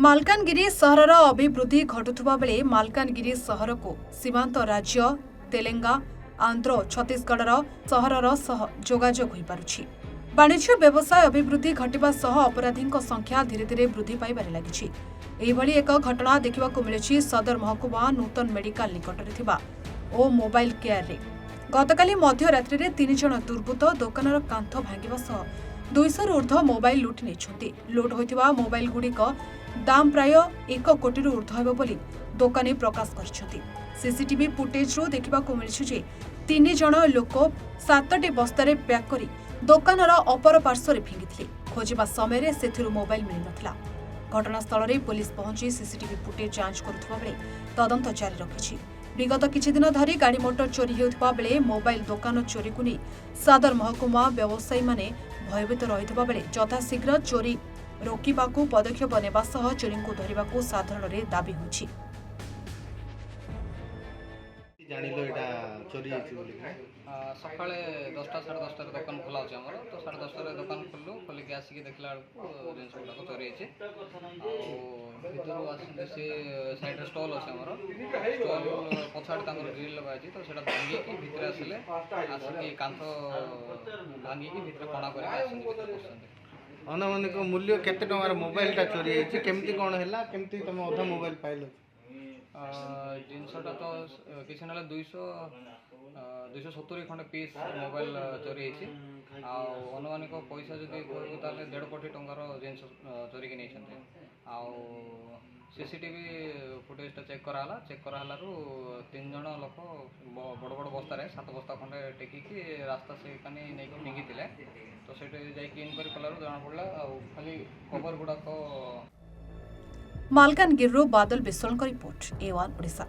ମାଲକାନଗିରି ସହରର ଅଭିବୃଦ୍ଧି ଘଟୁଥିବା ବେଳେ ମାଲକାନଗିରି ସହରକୁ ସୀମାନ୍ତ ରାଜ୍ୟ ତେଲେଙ୍ଗା ଆନ୍ଧ୍ର ଛତିଶଗଡ଼ର ସହରର ସହ ଯୋଗାଯୋଗ ହୋଇପାରୁଛି। ବାଣିଜ୍ୟ ବ୍ୟବସାୟ ଅଭିବୃଦ୍ଧି ଘଟିବା ସହ ଅପରାଧୀଙ୍କ ସଂଖ୍ୟା ଧୀରେ ଧୀରେ ବୃଦ୍ଧି ପାଇବାରେ ଲାଗିଛି। ଏହିଭଳି ଏକ ଘଟଣା ଦେଖିବାକୁ ମିଳିଛି ସଦର ମହକୁମା ନୂତନ ମେଡିକାଲ ନିକଟରେ ଥିବା ଓ ମୋବାଇଲ କେୟାରରେ। ଗତକାଲି ମଧ୍ୟରାତ୍ରିରେ 3 ଜଣ ଦୁର୍ବୃତ୍ତ ଦୋକାନର କାନ୍ଥ ଭାଙ୍ଗିବା ସହ 200ରୁ ଊର୍ଦ୍ଧ୍ୱ ମୋବାଇଲ ଲୁଟି ନେଇଛନ୍ତି। ଲୁଟ୍ ହୋଇଥିବା ମୋବାଇଲଗୁଡ଼ିକ ଦାମ ପ୍ରାୟ 1 କୋଟିରୁ ଊର୍ଦ୍ଧ୍ୱ ହେବ ବୋଲି ଦୋକାନୀ ପ୍ରକାଶ କରିଛନ୍ତି। ସିସିଟିଭି ଫୁଟେଜ୍ରୁ ଦେଖିବାକୁ ମିଳିଛି ଯେ 3 ଜଣ ଲୋକ 7ଟି ବସ୍ତାରେ ପ୍ୟାକ୍ କରି ଦୋକାନର ଅପର ପାର୍ଶ୍ୱରେ ଫିଙ୍ଗିଥିଲେ। ଖୋଜିବା ସମୟରେ ସେଥିରୁ ମୋବାଇଲ ମିଳିନଥିଲା। ଘଟଣାସ୍ଥଳରେ ପୁଲିସ ପହଞ୍ଚି ସିସିଟିଭି ଫୁଟେଜ୍ ଯାଞ୍ଚ କରୁଥିବା ବେଳେ ତଦନ୍ତ ଜାରି ରଖିଛି। ବିଗତ କିଛି ଦିନ ଧରି ଗାଡ଼ି ମୋଟର ଚୋରି ହେଉଥିବା ବେଳେ ମୋବାଇଲ ଦୋକାନ ଚୋରିକୁ ନେଇ ସଦର ମହକୁମା ବ୍ୟବସାୟୀମାନେ ଭୟଭୀତ ରହିଥିବା ବେଳେ ଯଥାଶୀଘ୍ର ଚୋରି ରୋକିବାକୁ ପଦକ୍ଷେପ ନେବା ସହ ଚୋରୀଙ୍କୁ ଧରିବାକୁ ସାଧାରଣରେ ଦାବି ହୋଇଛି। ସକାଳେ 10ଟା ସାଢ଼େ 10ଟାରେ ଦୋକାନ ଖୋଲା ଅଛି ଆମର, ତ ସାଢ଼େ 10ଟାରେ ଦୋକାନ ଖୋଲିଲୁ। ଖୋଲିକି ଆସିକି ଦେଖିଲା ବେଳକୁ ଜିନିଷ ଗୁଡ଼ାକ ଚୋରି ହେଇଛି। ଆଉ ଭିତରୁ ଆସିଲେ ସେ ସାଇଡ଼୍ରେ ଷ୍ଟଲ୍ ଅଛି ଆମର, ଷ୍ଟଲ୍ ପଛଆଡ଼େ ତାଙ୍କର ଗ୍ରିଲ୍ ଲଗା ଅଛି, ତ ସେଇଟା ଭାଙ୍ଗିକି ଭିତରେ ଆସିଲେ, ଆସିକି କାନ୍ଥ ଭାଙ୍ଗିକି ଭିତରେ କଣା କରିକି ଆସିକି ଭିତରେ ବସୁଛନ୍ତି। ଅନୁମାନିକ ମୂଲ୍ୟ କେତେ ଟଙ୍କାର ମୋବାଇଲଟା ଚୋରି ହେଇଛି, କେମିତି କ'ଣ ହେଲା, କେମିତି ତମେ ଅଧା ମୋବାଇଲ ପାଇଲ? ଜିନିଷଟା ତ କିଛି ନହେଲେ 270 ଖଣ୍ଡେ ପିସ୍ ମୋବାଇଲ ଚୋରି ହେଇଛି। ଆଉ ଅନୁମାନିକ ପଇସା ଯଦି କହିବୁ ତାହେଲେ 1.5 କୋଟି ଟଙ୍କାର ଜିନିଷ ଚୋରିକି ନେଇଛନ୍ତି। ଆଉ ସିସିଟିଭି ଫୁଟେଜ୍ଟା ଚେକ୍ କରାହେଲା। ଚେକ୍ କରାହେଲାରୁ 3 ଜଣ ଲୋକ ବଡ଼ ବଡ଼ ବସ୍ତାରେ 7 ବସ୍ତା ଖଣ୍ଡେ ଟେକିକି ରାସ୍ତା ସେକାନି ନେଇକି ଫିଙ୍ଗିଥିଲେ। ତ ସେଇଠି ଯାଇକି ଇନକ୍ୱାରି କଲାରୁ ଜଣାପଡ଼ିଲା। ଆଉ ଖାଲି କଭର ଗୁଡ଼ାକ। ମାଲକାନଗିରିରୁ ବାଦଲ ବିଶ୍ୱାଳଙ୍କ ରିପୋର୍ଟ, A1 ଓଡ଼ିଶା।